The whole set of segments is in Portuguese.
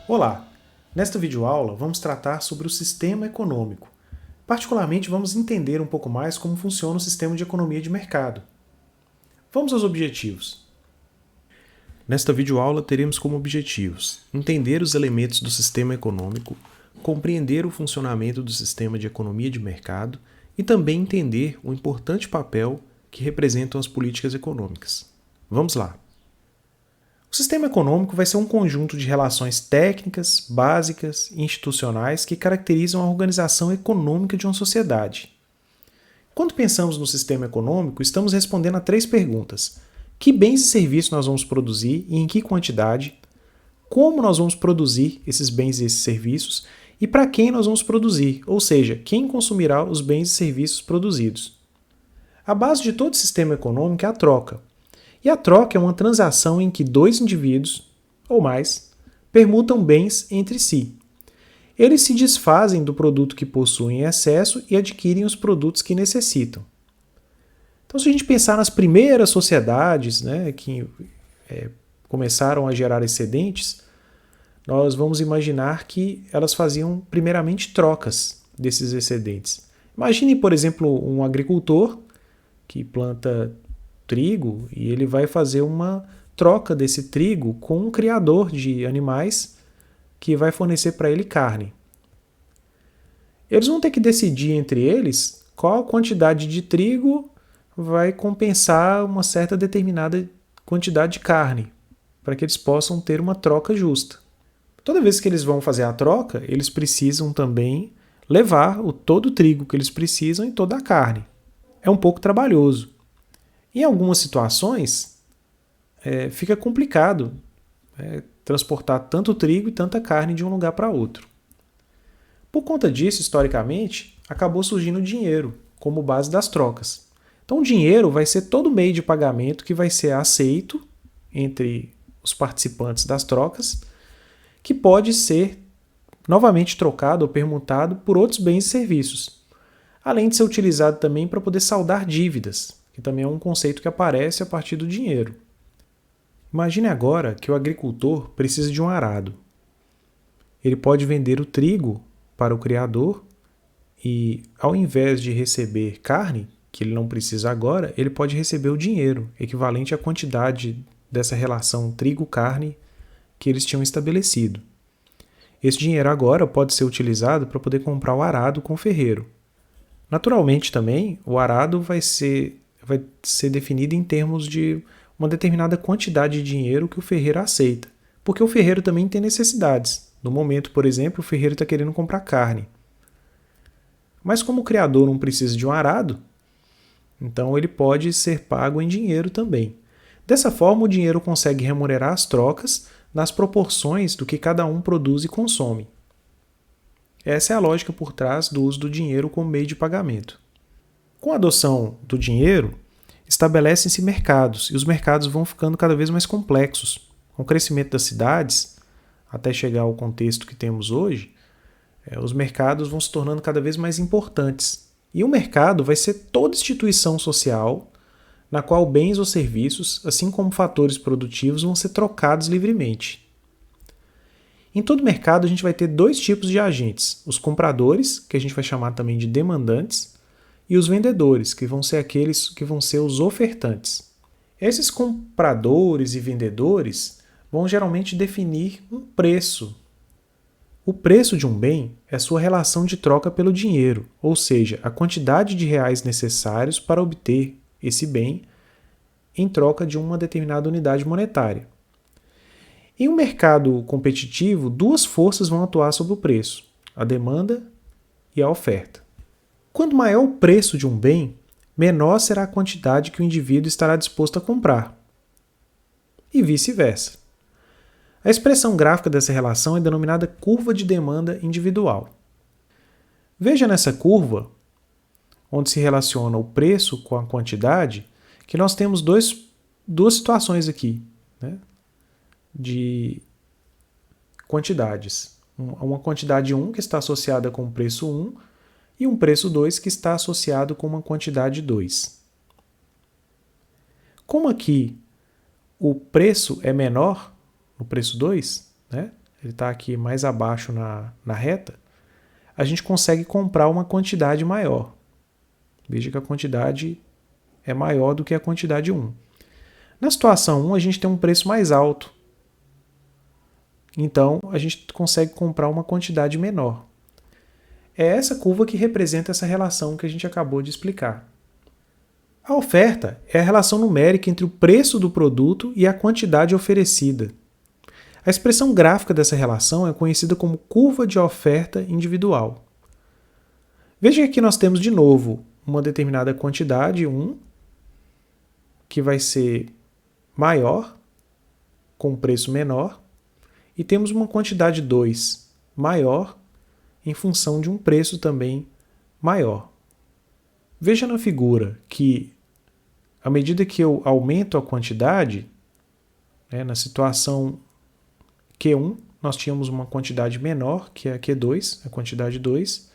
Olá! Nesta videoaula vamos tratar sobre o sistema econômico. Particularmente vamos entender um pouco mais como funciona o sistema de economia de mercado. Vamos aos objetivos. Nesta videoaula teremos como objetivos entender os elementos do sistema econômico, compreender o funcionamento do sistema de economia de mercado e também entender o importante papel que representam as políticas econômicas. Vamos lá! O sistema econômico vai ser um conjunto de relações técnicas, básicas e institucionais que caracterizam a organização econômica de uma sociedade. Quando pensamos no sistema econômico, estamos respondendo a 3 perguntas: que bens e serviços nós vamos produzir e em que quantidade? Como nós vamos produzir esses bens e esses serviços? E para quem nós vamos produzir, ou seja, quem consumirá os bens e serviços produzidos? A base de todo sistema econômico é a troca. E a troca é uma transação em que 2 indivíduos, ou mais, permutam bens entre si. Eles se desfazem do produto que possuem em excesso e adquirem os produtos que necessitam. Então, se a gente pensar nas primeiras sociedades, que começaram a gerar excedentes, nós vamos imaginar que elas faziam primeiramente trocas desses excedentes. Imagine, por exemplo, um agricultor que planta trigo e ele vai fazer uma troca desse trigo com um criador de animais que vai fornecer para ele carne. Eles vão ter que decidir entre eles qual quantidade de trigo vai compensar uma certa determinada quantidade de carne, para que eles possam ter uma troca justa. Toda vez que eles vão fazer a troca, eles precisam também levar todo o trigo que eles precisam e toda a carne. É um pouco trabalhoso. Em algumas situações, fica complicado transportar tanto trigo e tanta carne de um lugar para outro. Por conta disso, historicamente, acabou surgindo o dinheiro como base das trocas. Então, o dinheiro vai ser todo meio de pagamento que vai ser aceito entre os participantes das trocas, que pode ser novamente trocado ou permutado por outros bens e serviços, além de ser utilizado também para poder saldar dívidas, que também é um conceito que aparece a partir do dinheiro. Imagine agora que o agricultor precisa de um arado. Ele pode vender o trigo para o criador e, ao invés de receber carne, que ele não precisa agora, ele pode receber o dinheiro, equivalente à quantidade dessa relação trigo-carne que eles tinham estabelecido. Esse dinheiro agora pode ser utilizado para poder comprar o arado com o ferreiro. Naturalmente também, o arado vai ser definido em termos de uma determinada quantidade de dinheiro que o ferreiro aceita, porque o ferreiro também tem necessidades. No momento, por exemplo, o ferreiro está querendo comprar carne. Mas como o criador não precisa de um arado, então ele pode ser pago em dinheiro também. Dessa forma, o dinheiro consegue remunerar as trocas nas proporções do que cada um produz e consome. Essa é a lógica por trás do uso do dinheiro como meio de pagamento. Com a adoção do dinheiro, estabelecem-se mercados, e os mercados vão ficando cada vez mais complexos. Com o crescimento das cidades, até chegar ao contexto que temos hoje, os mercados vão se tornando cada vez mais importantes. E o mercado vai ser toda instituição social na qual bens ou serviços, assim como fatores produtivos, vão ser trocados livremente. Em todo mercado, a gente vai ter 2 tipos de agentes: os compradores, que a gente vai chamar também de demandantes, e os vendedores, que vão ser aqueles que vão ser os ofertantes. Esses compradores e vendedores vão geralmente definir um preço. O preço de um bem é sua relação de troca pelo dinheiro, ou seja, a quantidade de reais necessários para obter esse bem em troca de uma determinada unidade monetária. Em um mercado competitivo, 2 forças vão atuar sobre o preço: a demanda e a oferta. Quanto maior o preço de um bem, menor será a quantidade que o indivíduo estará disposto a comprar. E vice-versa. A expressão gráfica dessa relação é denominada curva de demanda individual. Veja nessa curva, onde se relaciona o preço com a quantidade, que nós temos duas situações aqui, de quantidades. Uma quantidade 1 que está associada com o preço 1 e um preço 2 que está associado com uma quantidade 2. Como aqui o preço é menor, no preço 2, ele está aqui mais abaixo na reta, a gente consegue comprar uma quantidade maior. Veja que a quantidade é maior do que a quantidade 1. Na situação 1, a gente tem um preço mais alto. Então, a gente consegue comprar uma quantidade menor. É essa curva que representa essa relação que a gente acabou de explicar. A oferta é a relação numérica entre o preço do produto e a quantidade oferecida. A expressão gráfica dessa relação é conhecida como curva de oferta individual. Veja que aqui nós temos de novo uma determinada quantidade, 1, que vai ser maior, com preço menor, e temos uma quantidade 2 maior, em função de um preço também maior. Veja na figura que, à medida que eu aumento a quantidade, na situação Q1, nós tínhamos uma quantidade menor, que é a Q2, a quantidade 2.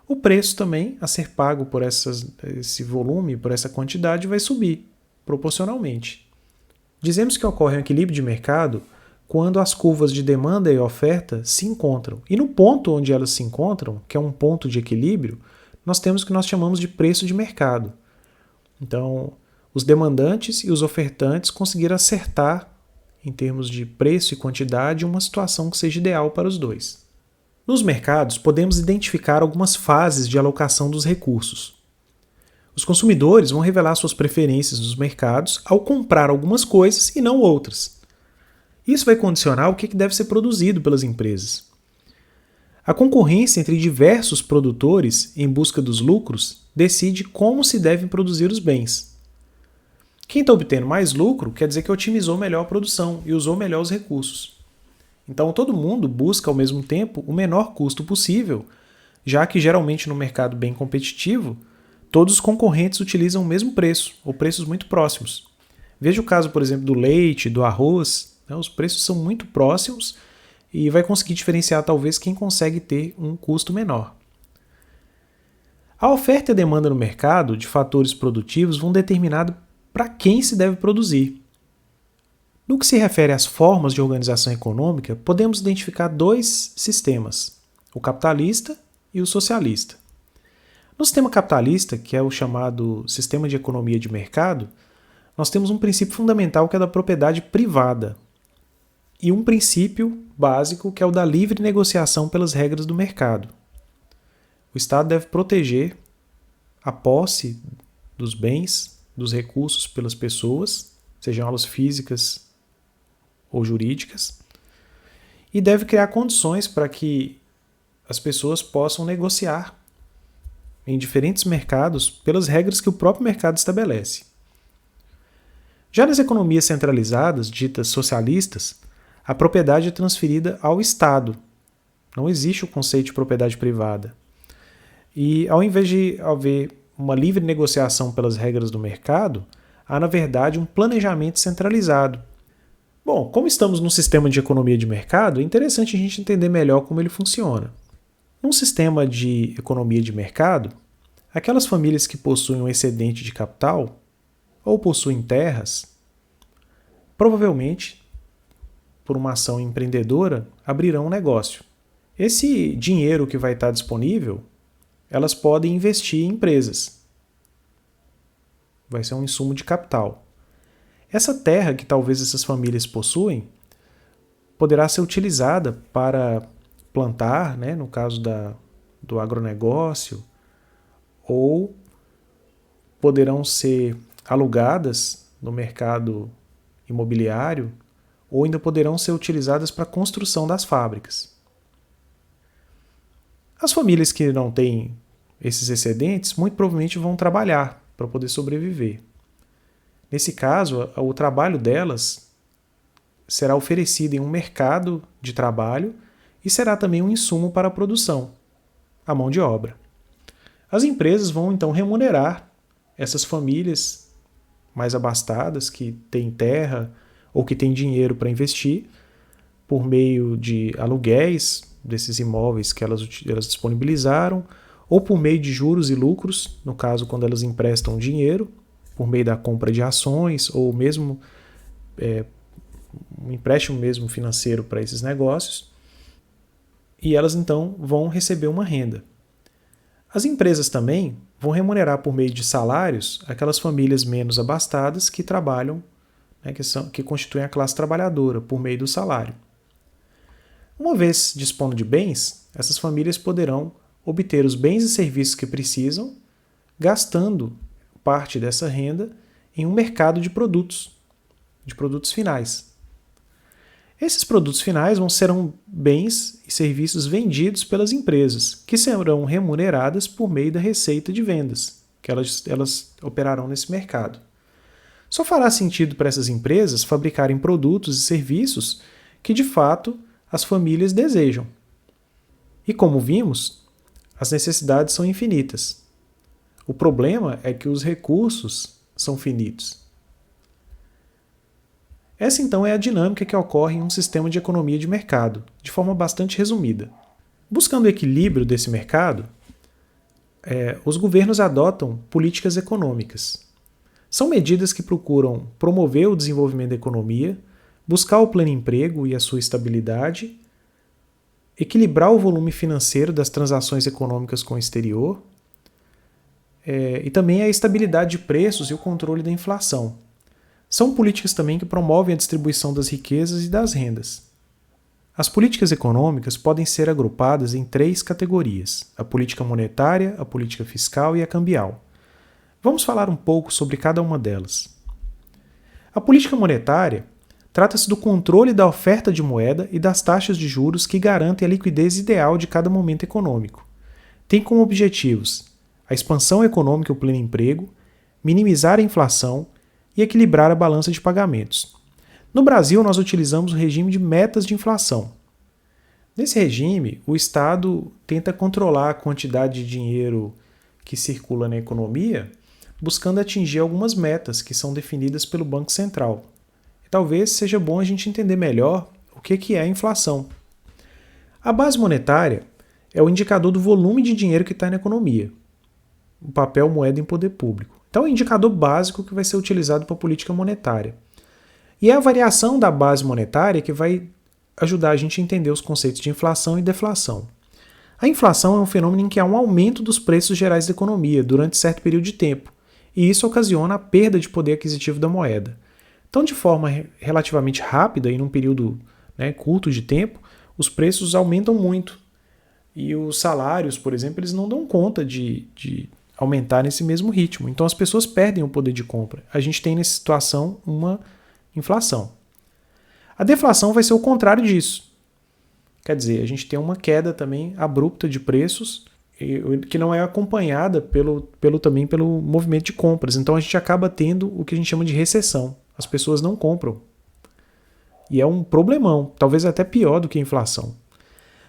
O preço também a ser pago por esse volume, por essa quantidade, vai subir proporcionalmente. Dizemos que ocorre um equilíbrio de mercado quando as curvas de demanda e oferta se encontram. E no ponto onde elas se encontram, que é um ponto de equilíbrio, nós temos o que nós chamamos de preço de mercado. Então, os demandantes e os ofertantes conseguiram acertar, em termos de preço e quantidade, uma situação que seja ideal para os dois. Nos mercados, podemos identificar algumas fases de alocação dos recursos. Os consumidores vão revelar suas preferências nos mercados ao comprar algumas coisas e não outras. Isso vai condicionar o que deve ser produzido pelas empresas. A concorrência entre diversos produtores em busca dos lucros decide como se devem produzir os bens. Quem está obtendo mais lucro quer dizer que otimizou melhor a produção e usou melhor os recursos. Então todo mundo busca ao mesmo tempo o menor custo possível, já que geralmente no mercado bem competitivo, todos os concorrentes utilizam o mesmo preço, ou preços muito próximos. Veja o caso, por exemplo, do leite, do arroz. Os preços são muito próximos e vai conseguir diferenciar talvez quem consegue ter um custo menor. A oferta e a demanda no mercado de fatores produtivos vão determinar para quem se deve produzir. No que se refere às formas de organização econômica, podemos identificar dois sistemas, o capitalista e o socialista. No sistema capitalista, que é o chamado sistema de economia de mercado, nós temos um princípio fundamental que é da propriedade privada e um princípio básico que é o da livre negociação pelas regras do mercado. O Estado deve proteger a posse dos bens, dos recursos pelas pessoas, sejam elas físicas ou jurídicas, e deve criar condições para que as pessoas possam negociar em diferentes mercados pelas regras que o próprio mercado estabelece. Já nas economias centralizadas, ditas socialistas, a propriedade é transferida ao Estado. Não existe o conceito de propriedade privada. E ao invés de haver uma livre negociação pelas regras do mercado, há, na verdade, um planejamento centralizado. Bom, como estamos num sistema de economia de mercado, é interessante a gente entender melhor como ele funciona. Num sistema de economia de mercado, aquelas famílias que possuem um excedente de capital ou possuem terras, provavelmente, por uma ação empreendedora, abrirão um negócio. Esse dinheiro que vai estar disponível, elas podem investir em empresas. Vai ser um insumo de capital. Essa terra que talvez essas famílias possuem poderá ser utilizada para plantar, no caso do agronegócio, ou poderão ser alugadas no mercado imobiliário, ou ainda poderão ser utilizadas para a construção das fábricas. As famílias que não têm esses excedentes, muito provavelmente vão trabalhar para poder sobreviver. Nesse caso, o trabalho delas será oferecido em um mercado de trabalho e será também um insumo para a produção, a mão de obra. As empresas vão então remunerar essas famílias mais abastadas que têm terra ou que têm dinheiro para investir por meio de aluguéis desses imóveis que elas disponibilizaram, ou por meio de juros e lucros, no caso quando elas emprestam dinheiro, por meio da compra de ações ou mesmo um empréstimo mesmo financeiro para esses negócios. e elas então vão receber uma renda. As empresas também vão remunerar por meio de salários aquelas famílias menos abastadas que trabalham, né, que constituem a classe trabalhadora, por meio do salário. Uma vez dispondo de bens, essas famílias poderão obter os bens e serviços que precisam, gastando parte dessa renda em um mercado de produtos finais. Esses produtos finais serão bens e serviços vendidos pelas empresas, que serão remuneradas por meio da receita de vendas, que elas operarão nesse mercado. Só fará sentido para essas empresas fabricarem produtos e serviços que, de fato, as famílias desejam. E como vimos, as necessidades são infinitas. O problema é que os recursos são finitos. Essa então é a dinâmica que ocorre em um sistema de economia de mercado, de forma bastante resumida. Buscando o equilíbrio desse mercado, os governos adotam políticas econômicas. São medidas que procuram promover o desenvolvimento da economia, buscar o pleno emprego e a sua estabilidade, equilibrar o volume financeiro das transações econômicas com o exterior, e também a estabilidade de preços e o controle da inflação. São políticas também que promovem a distribuição das riquezas e das rendas. As políticas econômicas podem ser agrupadas em 3 categorias: a política monetária, a política fiscal e a cambial. Vamos falar um pouco sobre cada uma delas. A política monetária trata-se do controle da oferta de moeda e das taxas de juros que garantem a liquidez ideal de cada momento econômico. Tem como objetivos a expansão econômica e o pleno emprego, minimizar a inflação e equilibrar a balança de pagamentos. No Brasil, nós utilizamos o regime de metas de inflação. Nesse regime, o Estado tenta controlar a quantidade de dinheiro que circula na economia, buscando atingir algumas metas que são definidas pelo Banco Central. E talvez seja bom a gente entender melhor o que é a inflação. A base monetária é o indicador do volume de dinheiro que está na economia, o papel moeda em poder público. Então, é o indicador básico que vai ser utilizado para a política monetária. E é a variação da base monetária que vai ajudar a gente a entender os conceitos de inflação e deflação. A inflação é um fenômeno em que há um aumento dos preços gerais da economia durante certo período de tempo, e isso ocasiona a perda de poder aquisitivo da moeda. Então, de forma relativamente rápida e num período curto de tempo, os preços aumentam muito. E os salários, por exemplo, eles não dão conta de aumentar nesse mesmo ritmo. Então as pessoas perdem o poder de compra. A gente tem nessa situação uma inflação. A deflação vai ser o contrário disso. Quer dizer, a gente tem uma queda também abrupta de preços, que não é acompanhada também pelo movimento de compras. Então a gente acaba tendo o que a gente chama de recessão. As pessoas não compram. E é um problemão, talvez até pior do que a inflação.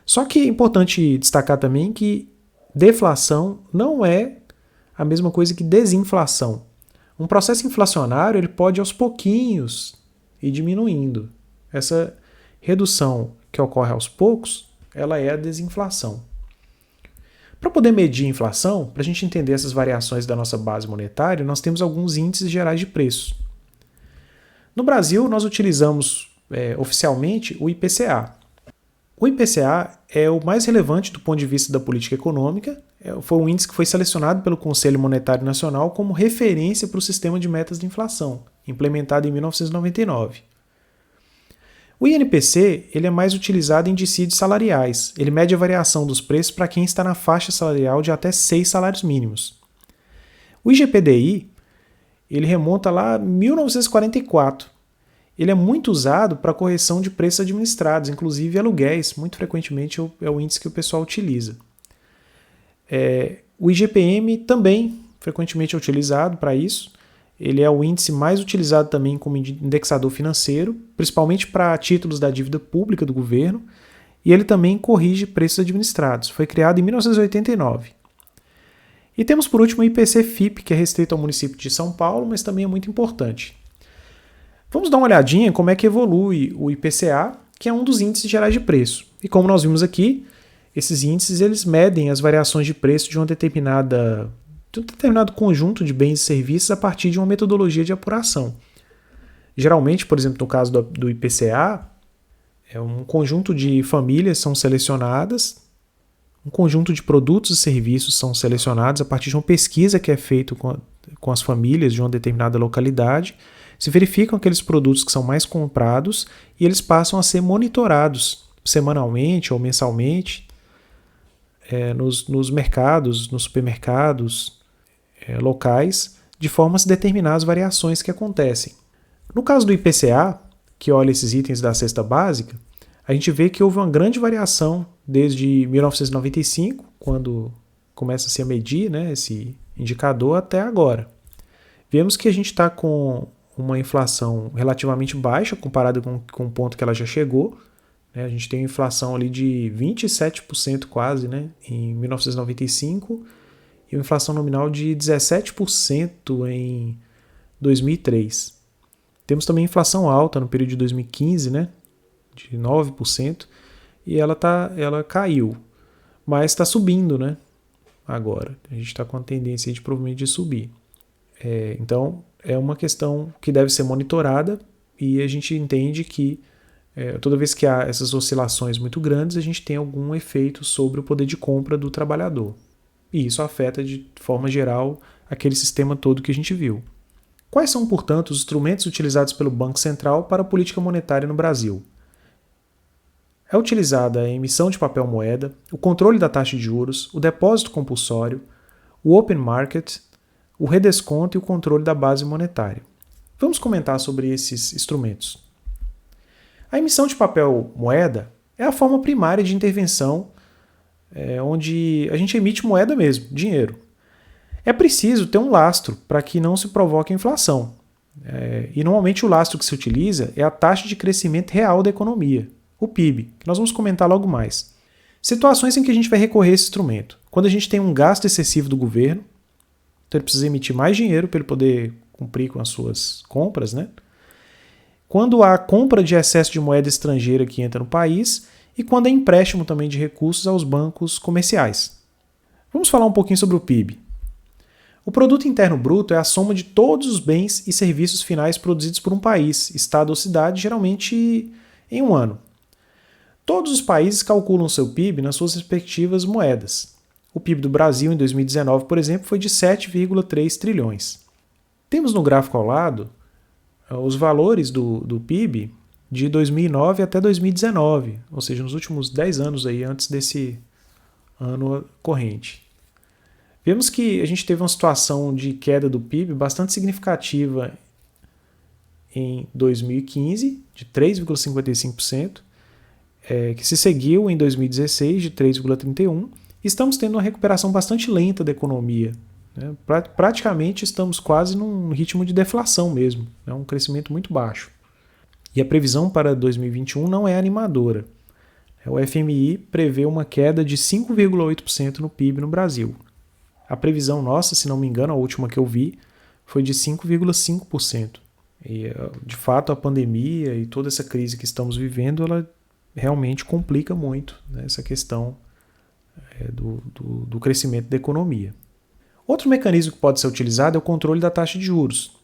Só que é importante destacar também que deflação não é a mesma coisa que desinflação. Um processo inflacionário ele pode aos pouquinhos ir diminuindo. Essa redução que ocorre aos poucos, ela é a desinflação. Para poder medir a inflação, para a gente entender essas variações da nossa base monetária, nós temos alguns índices gerais de preços. No Brasil, nós utilizamos oficialmente o IPCA. O IPCA é o mais relevante do ponto de vista da política econômica. Foi um índice que foi selecionado pelo Conselho Monetário Nacional como referência para o sistema de metas de inflação, implementado em 1999. O INPC ele é mais utilizado em dissídios salariais. Ele mede a variação dos preços para quem está na faixa salarial de até 6 salários mínimos. O IGPDI ele remonta lá a 1944. Ele é muito usado para correção de preços administrados, inclusive aluguéis. Muito frequentemente é o índice que o pessoal utiliza. O IGPM também frequentemente é utilizado para isso. Ele é o índice mais utilizado também como indexador financeiro, principalmente para títulos da dívida pública do governo, e ele também corrige preços administrados. Foi criado em 1989. E temos por último o IPC-FIP, que é restrito ao município de São Paulo, mas também é muito importante. Vamos dar uma olhadinha em como é que evolui o IPCA, que é um dos índices gerais de preço. E como nós vimos aqui, esses índices eles medem as variações de preço de um determinado conjunto de bens e serviços a partir de uma metodologia de apuração. Geralmente, por exemplo, no caso do IPCA, Um conjunto de famílias são selecionadas, um conjunto de produtos e serviços são selecionados a partir de uma pesquisa que é feita com as famílias de uma determinada localidade. Se verificam aqueles produtos que são mais comprados e eles passam a ser monitorados semanalmente ou mensalmente nos mercados, nos supermercados locais, de forma a se determinar as variações que acontecem. No caso do IPCA, que olha esses itens da cesta básica, a gente vê que houve uma grande variação desde 1995, quando começa-se a medir, né, esse indicador, até agora. Vemos que a gente está com uma inflação relativamente baixa comparada com o ponto que ela já chegou. A gente tem uma inflação ali de 27% quase, né, em 1995 e uma inflação nominal de 17% em 2003. Temos também inflação alta no período de 2015, né, de 9%, e ela caiu, mas está subindo, né, agora. A gente está com a tendência de provavelmente de subir. Então, é uma questão que deve ser monitorada e a gente entende que toda vez que há essas oscilações muito grandes, a gente tem algum efeito sobre o poder de compra do trabalhador. E isso afeta, de forma geral, aquele sistema todo que a gente viu. Quais são, portanto, os instrumentos utilizados pelo Banco Central para a política monetária no Brasil? É utilizada a emissão de papel moeda, o controle da taxa de juros, o depósito compulsório, o open market, o redesconto e o controle da base monetária. Vamos comentar sobre esses instrumentos. A emissão de papel moeda é a forma primária de intervenção onde a gente emite moeda mesmo, dinheiro. É preciso ter um lastro para que não se provoque a inflação. E normalmente o lastro que se utiliza é a taxa de crescimento real da economia, o PIB, que nós vamos comentar logo mais. Situações em que a gente vai recorrer a esse instrumento. Quando a gente tem um gasto excessivo do governo, então ele precisa emitir mais dinheiro para ele poder cumprir com as suas compras, né? Quando há compra de excesso de moeda estrangeira que entra no país e quando há empréstimo também de recursos aos bancos comerciais. Vamos falar um pouquinho sobre o PIB. O Produto Interno Bruto é a soma de todos os bens e serviços finais produzidos por um país, estado ou cidade, geralmente em um ano. Todos os países calculam seu PIB nas suas respectivas moedas. O PIB do Brasil em 2019, por exemplo, foi de 7,3 trilhões. Temos no gráfico ao lado os valores do PIB de 2009 até 2019, ou seja, nos últimos 10 anos aí, antes desse ano corrente. Vemos que a gente teve uma situação de queda do PIB bastante significativa em 2015, de 3,55%, que se seguiu em 2016, de 3,31%. Estamos tendo uma recuperação bastante lenta da economia. Praticamente estamos quase num ritmo de deflação mesmo, um crescimento muito baixo. E a previsão para 2021 não é animadora. O FMI prevê uma queda de 5,8% no PIB no Brasil. A previsão nossa, se não me engano, a última que eu vi, foi de 5,5%. E, de fato, a pandemia e toda essa crise que estamos vivendo, ela realmente complica muito, né, essa questão do crescimento da economia. Outro mecanismo que pode ser utilizado é o controle da taxa de juros.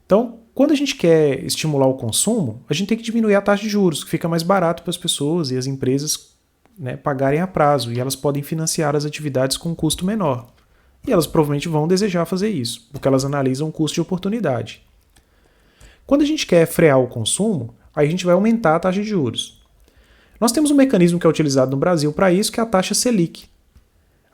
Então, quando a gente quer estimular o consumo, a gente tem que diminuir a taxa de juros, que fica mais barato para as pessoas e as empresas, né, pagarem a prazo, e elas podem financiar as atividades com um custo menor. E elas provavelmente vão desejar fazer isso, porque elas analisam o custo de oportunidade. Quando a gente quer frear o consumo, aí a gente vai aumentar a taxa de juros. Nós temos um mecanismo que é utilizado no Brasil para isso, que é a taxa Selic.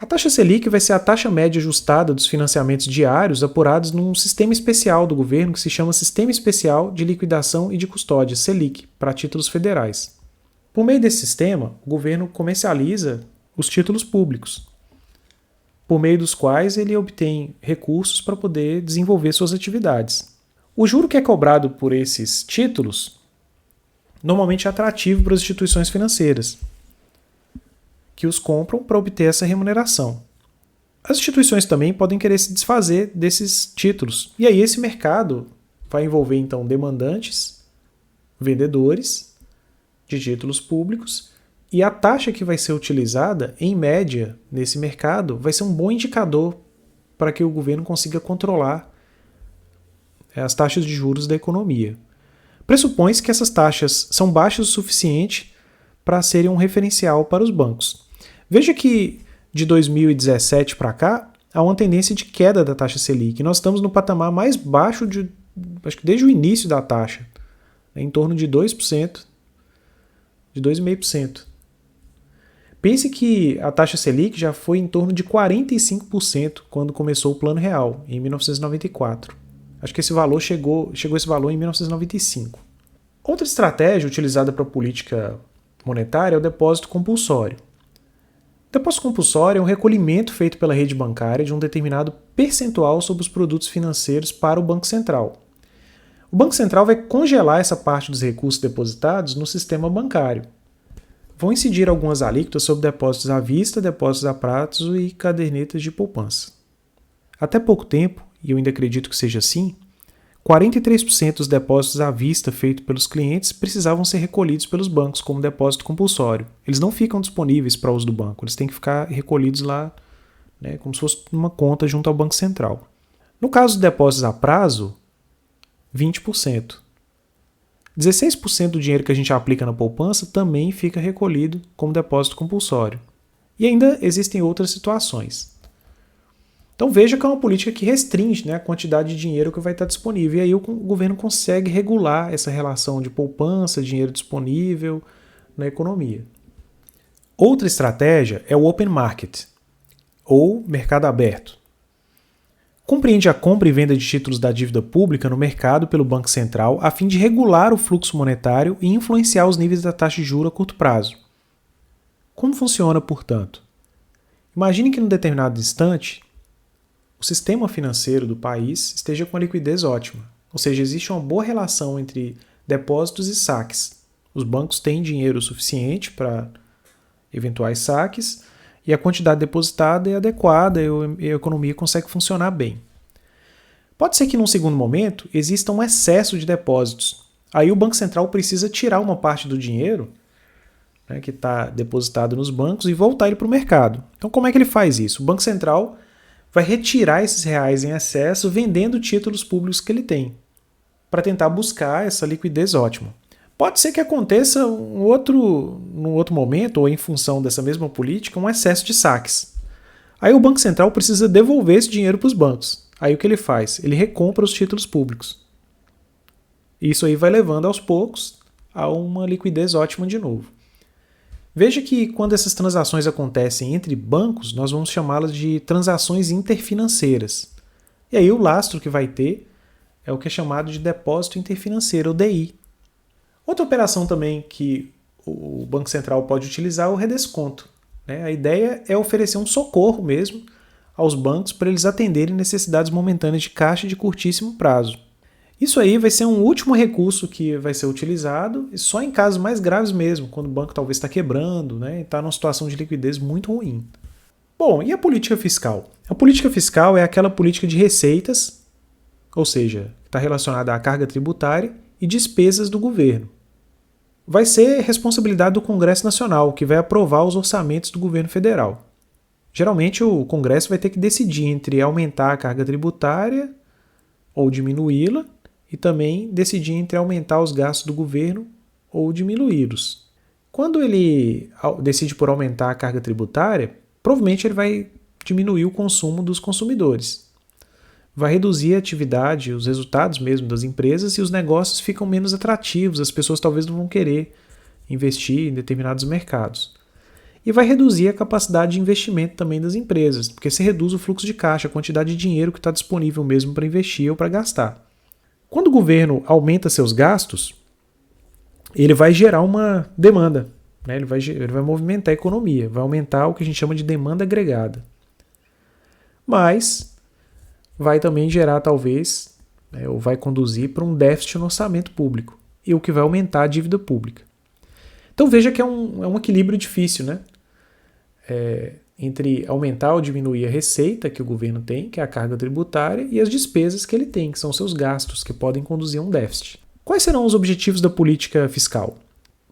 A taxa Selic vai ser a taxa média ajustada dos financiamentos diários apurados num sistema especial do governo que se chama Sistema Especial de Liquidação e de Custódia, Selic, para títulos federais. Por meio desse sistema, o governo comercializa os títulos públicos, por meio dos quais ele obtém recursos para poder desenvolver suas atividades. O juro que é cobrado por esses títulos normalmente é atrativo para as instituições financeiras, que os compram para obter essa remuneração. As instituições também podem querer se desfazer desses títulos. E aí esse mercado vai envolver, então, demandantes, vendedores de títulos públicos, e a taxa que vai ser utilizada, em média, nesse mercado, vai ser um bom indicador para que o governo consiga controlar as taxas de juros da economia. Pressupõe-se que essas taxas são baixas o suficiente para serem um referencial para os bancos. Veja que de 2017 para cá, há uma tendência de queda da taxa Selic. Nós estamos no patamar mais baixo acho que desde o início da taxa, em torno de 2%, de 2,5%. Pense que a taxa Selic já foi em torno de 45% quando começou o Plano Real, em 1994. Acho que esse valor chegou esse valor em 1995. Outra estratégia utilizada para a política monetária é o depósito compulsório. O depósito compulsório é um recolhimento feito pela rede bancária de um determinado percentual sobre os produtos financeiros para o Banco Central. O Banco Central vai congelar essa parte dos recursos depositados no sistema bancário. Vão incidir algumas alíquotas sobre depósitos à vista, depósitos a prazo e cadernetas de poupança. Até pouco tempo, e eu ainda acredito que seja assim, 43% dos depósitos à vista feitos pelos clientes precisavam ser recolhidos pelos bancos como depósito compulsório. Eles não ficam disponíveis para uso do banco, eles têm que ficar recolhidos lá, como se fosse uma conta junto ao Banco Central. No caso dos depósitos a prazo, 20%. 16% do dinheiro que a gente aplica na poupança também fica recolhido como depósito compulsório. E ainda existem outras situações. Então veja que é uma política que restringe, a quantidade de dinheiro que vai estar disponível. E aí o governo consegue regular essa relação de poupança, dinheiro disponível na economia. Outra estratégia é o open market, ou mercado aberto. Compreende a compra e venda de títulos da dívida pública no mercado pelo Banco Central a fim de regular o fluxo monetário e influenciar os níveis da taxa de juros a curto prazo. Como funciona, portanto? Imagine que, num determinado instante, o sistema financeiro do país esteja com a liquidez ótima, ou seja, existe uma boa relação entre depósitos e saques. Os bancos têm dinheiro suficiente para eventuais saques, e a quantidade depositada é adequada e a economia consegue funcionar bem. Pode ser que num segundo momento exista um excesso de depósitos. Aí o Banco Central precisa tirar uma parte do dinheiro que está depositado nos bancos e voltar ele para o mercado. Então como é que ele faz isso? O Banco Central vai retirar esses reais em excesso vendendo títulos públicos que ele tem, para tentar buscar essa liquidez ótima. Pode ser que aconteça num outro momento, ou em função dessa mesma política, um excesso de saques. Aí o Banco Central precisa devolver esse dinheiro para os bancos. Aí o que ele faz? Ele recompra os títulos públicos. Isso aí vai levando aos poucos a uma liquidez ótima de novo. Veja que quando essas transações acontecem entre bancos, nós vamos chamá-las de transações interfinanceiras. E aí o lastro que vai ter é o que é chamado de depósito interfinanceiro, ou DI. Outra operação também que o Banco Central pode utilizar é o redesconto. A ideia é oferecer um socorro mesmo aos bancos para eles atenderem necessidades momentâneas de caixa de curtíssimo prazo. Isso aí vai ser um último recurso que vai ser utilizado, e só em casos mais graves mesmo, quando o banco talvez está quebrando, e está numa situação de liquidez muito ruim. Bom, e a política fiscal? A política fiscal é aquela política de receitas, ou seja, está relacionada à carga tributária e despesas do governo. Vai ser responsabilidade do Congresso Nacional, que vai aprovar os orçamentos do governo federal. Geralmente o Congresso vai ter que decidir entre aumentar a carga tributária ou diminuí-la, e também decidir entre aumentar os gastos do governo ou diminuí-los. Quando ele decide por aumentar a carga tributária, provavelmente ele vai diminuir o consumo dos consumidores. Vai reduzir a atividade, os resultados mesmo das empresas, e os negócios ficam menos atrativos, as pessoas talvez não vão querer investir em determinados mercados. E vai reduzir a capacidade de investimento também das empresas, porque se reduz o fluxo de caixa, a quantidade de dinheiro que está disponível mesmo para investir ou para gastar. Quando o governo aumenta seus gastos, ele vai gerar uma demanda, ele vai movimentar a economia, vai aumentar o que a gente chama de demanda agregada. Mas vai também gerar, talvez, ou vai conduzir para um déficit no orçamento público, e o que vai aumentar a dívida pública. Então veja que é um equilíbrio difícil, entre aumentar ou diminuir a receita que o governo tem, que é a carga tributária, e as despesas que ele tem, que são seus gastos, que podem conduzir a um déficit. Quais serão os objetivos da política fiscal?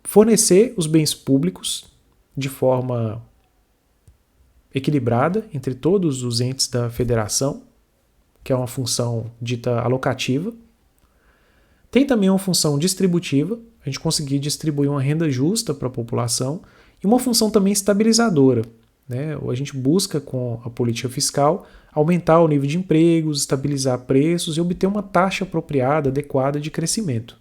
Fornecer os bens públicos de forma equilibrada entre todos os entes da federação, que é uma função dita alocativa. Tem também uma função distributiva, a gente conseguir distribuir uma renda justa para a população e uma função também estabilizadora, né? A gente busca, com a política fiscal, aumentar o nível de empregos, estabilizar preços e obter uma taxa apropriada, adequada de crescimento.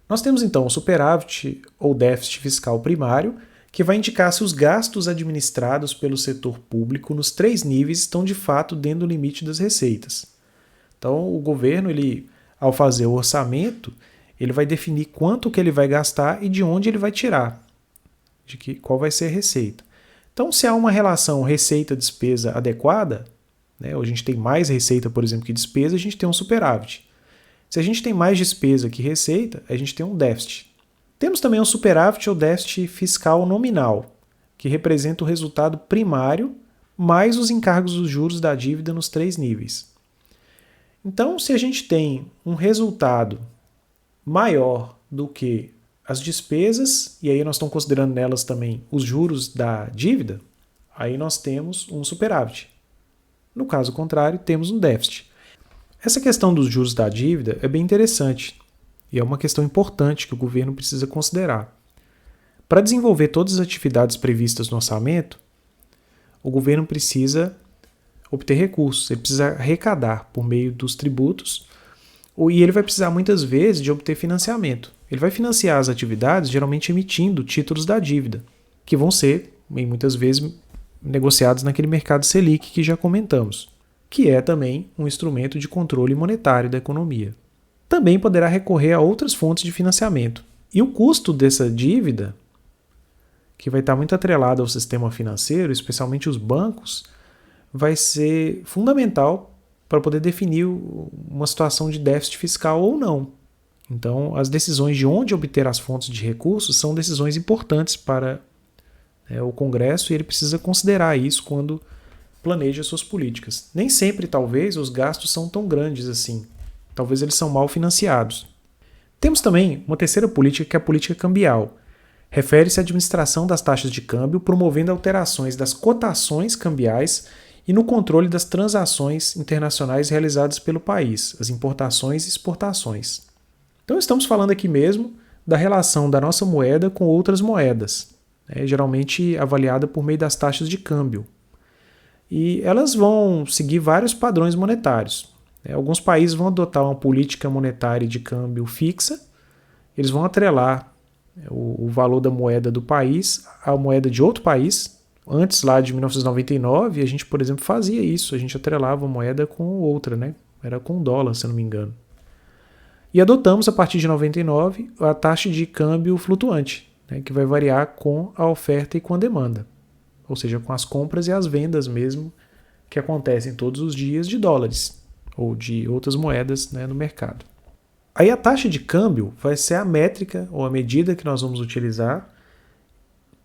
Nós temos então o superávit ou déficit fiscal primário, que vai indicar se os gastos administrados pelo setor público nos 3 níveis estão de fato dentro do limite das receitas. Então, o governo, ao fazer o orçamento, ele vai definir quanto que ele vai gastar e de onde ele vai tirar, qual vai ser a receita. Então, se há uma relação receita-despesa adequada, né, ou a gente tem mais receita, por exemplo, que despesa, a gente tem um superávit. Se a gente tem mais despesa que receita, a gente tem um déficit. Temos também um superávit ou déficit fiscal nominal, que representa o resultado primário mais os encargos dos juros da dívida nos 3 níveis. Então, se a gente tem um resultado maior do que as despesas, e aí nós estamos considerando nelas também os juros da dívida, aí nós temos um superávit. No caso contrário, temos um déficit. Essa questão dos juros da dívida é bem interessante e é uma questão importante que o governo precisa considerar. Para desenvolver todas as atividades previstas no orçamento, o governo precisa obter recursos, ele precisa arrecadar por meio dos tributos e ele vai precisar muitas vezes de obter financiamento. Ele vai financiar as atividades geralmente emitindo títulos da dívida, que vão ser, muitas vezes, negociados naquele mercado Selic que já comentamos, que é também um instrumento de controle monetário da economia. Também poderá recorrer a outras fontes de financiamento. E o custo dessa dívida, que vai estar muito atrelado ao sistema financeiro, especialmente os bancos, vai ser fundamental para poder definir uma situação de déficit fiscal ou não. Então, as decisões de onde obter as fontes de recursos são decisões importantes para o Congresso e ele precisa considerar isso quando planeja suas políticas. Nem sempre, talvez, os gastos são tão grandes assim. Talvez eles são mal financiados. Temos também uma terceira política, que é a política cambial. Refere-se à administração das taxas de câmbio, promovendo alterações das cotações cambiais e no controle das transações internacionais realizadas pelo país, as importações e exportações. Então estamos falando aqui mesmo da relação da nossa moeda com outras moedas, geralmente avaliada por meio das taxas de câmbio. E elas vão seguir vários padrões monetários. Alguns países vão adotar uma política monetária de câmbio fixa, eles vão atrelar o valor da moeda do país à moeda de outro país. Antes, lá de 1999, a gente, por exemplo, fazia isso, a gente atrelava uma moeda com outra, né? Era com dólar, se eu não me engano. E adotamos, a partir de 99, a taxa de câmbio flutuante, né? Que vai variar com a oferta e com a demanda, ou seja, com as compras e as vendas mesmo, que acontecem todos os dias de dólares ou de outras moedas, né, no mercado. Aí a taxa de câmbio vai ser a métrica ou a medida que nós vamos utilizar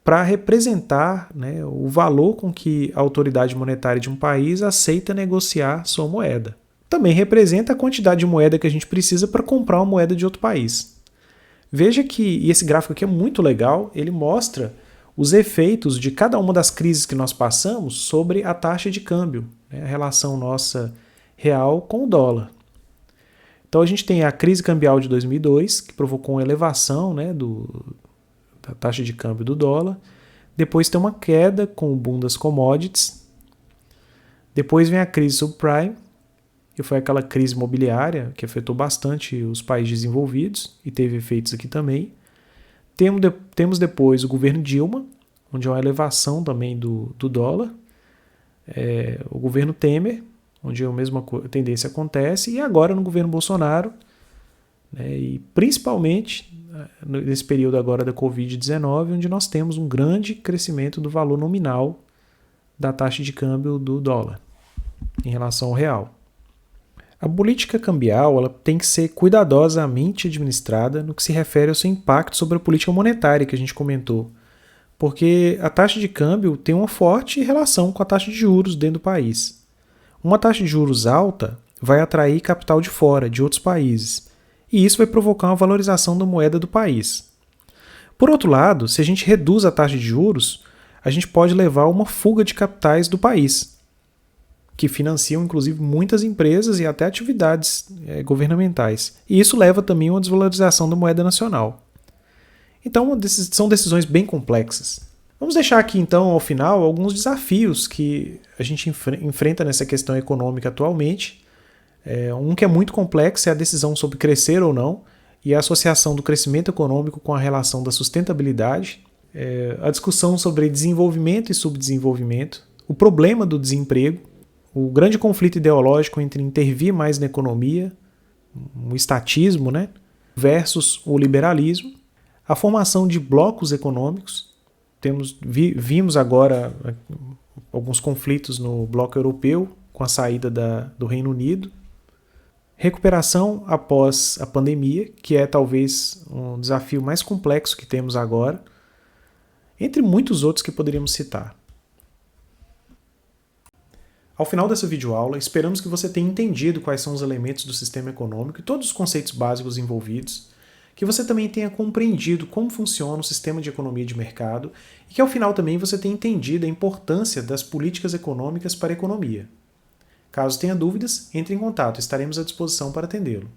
para representar, né, o valor com que a autoridade monetária de um país aceita negociar sua moeda. Também representa a quantidade de moeda que a gente precisa para comprar uma moeda de outro país. Veja que, e esse gráfico aqui é muito legal, ele mostra os efeitos de cada uma das crises que nós passamos sobre a taxa de câmbio, né, a relação nossa real com o dólar. Então a gente tem a crise cambial de 2002, que provocou uma elevação, né, da taxa de câmbio do dólar. Depois tem uma queda com o boom das commodities. Depois vem a crise subprime, que foi aquela crise imobiliária que afetou bastante os países desenvolvidos e teve efeitos aqui também. Temos depois o governo Dilma, onde há uma elevação também do dólar. O governo Temer, onde a mesma tendência acontece, e agora no governo Bolsonaro, né, e principalmente nesse período agora da Covid-19, onde nós temos um grande crescimento do valor nominal da taxa de câmbio do dólar em relação ao real. A política cambial ela tem que ser cuidadosamente administrada no que se refere ao seu impacto sobre a política monetária que a gente comentou, porque a taxa de câmbio tem uma forte relação com a taxa de juros dentro do país. Uma taxa de juros alta vai atrair capital de fora, de outros países, e isso vai provocar uma valorização da moeda do país. Por outro lado, se a gente reduz a taxa de juros, a gente pode levar a uma fuga de capitais do país, que financiam inclusive muitas empresas e até atividades governamentais. E isso leva também a uma desvalorização da moeda nacional. Então, são decisões bem complexas. Vamos deixar aqui, então, ao final, alguns desafios que a gente enfrenta nessa questão econômica atualmente. Um que é muito complexo é a decisão sobre crescer ou não e a associação do crescimento econômico com a relação da sustentabilidade, a discussão sobre desenvolvimento e subdesenvolvimento, o problema do desemprego, o grande conflito ideológico entre intervir mais na economia, o estatismo, né, versus o liberalismo, a formação de blocos econômicos. Vimos agora alguns conflitos no bloco europeu com a saída do Reino Unido. Recuperação após a pandemia, que é talvez um desafio mais complexo que temos agora, entre muitos outros que poderíamos citar. Ao final dessa videoaula, esperamos que você tenha entendido quais são os elementos do sistema econômico e todos os conceitos básicos envolvidos, que você também tenha compreendido como funciona o sistema de economia de mercado e que ao final também você tenha entendido a importância das políticas econômicas para a economia. Caso tenha dúvidas, entre em contato, estaremos à disposição para atendê-lo.